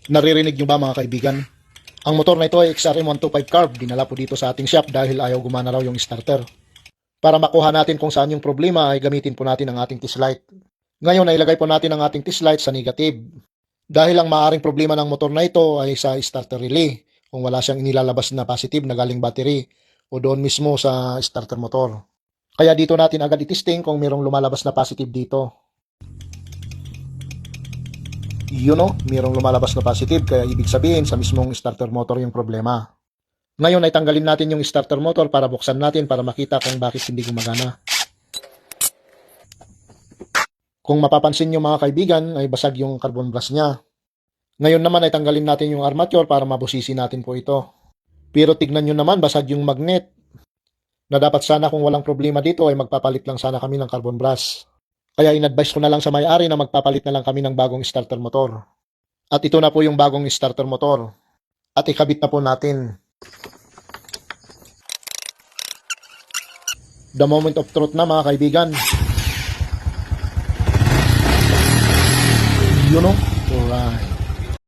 Naririnig nyo ba mga kaibigan? Ang motor na ito ay XRM125 carb. Dinala po dito sa ating shop dahil ayaw gumana raw yung starter. Para makuha natin kung saan yung problema ay gamitin po natin ang ating test light. Ngayon ay ilagay po natin ang ating test light sa negative. Dahil ang maaaring problema ng motor na ito ay sa starter relay. Kung wala siyang inilalabas na positive na galing battery o doon mismo sa starter motor. Kaya dito natin agad itesting kung mayroong lumalabas na positive dito. Yun o, mayroong lumalabas na positive kaya ibig sabihin sa mismong starter motor yung problema. Ngayon ay tanggalin natin yung starter motor para buksan natin para makita kung bakit hindi gumagana. Kung mapapansin nyo mga kaibigan ay basag yung carbon brush niya. Ngayon naman ay tanggalin natin yung armature para mabusisi natin po ito. Pero tignan nyo naman basag yung magnet. Na dapat sana kung walang problema dito ay magpapalit lang sana kami ng carbon brush. Kaya in-advise ko na lang sa may-ari na magpapalit na lang kami ng bagong starter motor. At ito na po yung bagong starter motor. At ikabit na po natin. The moment of truth na mga kaibigan. You know? Alright.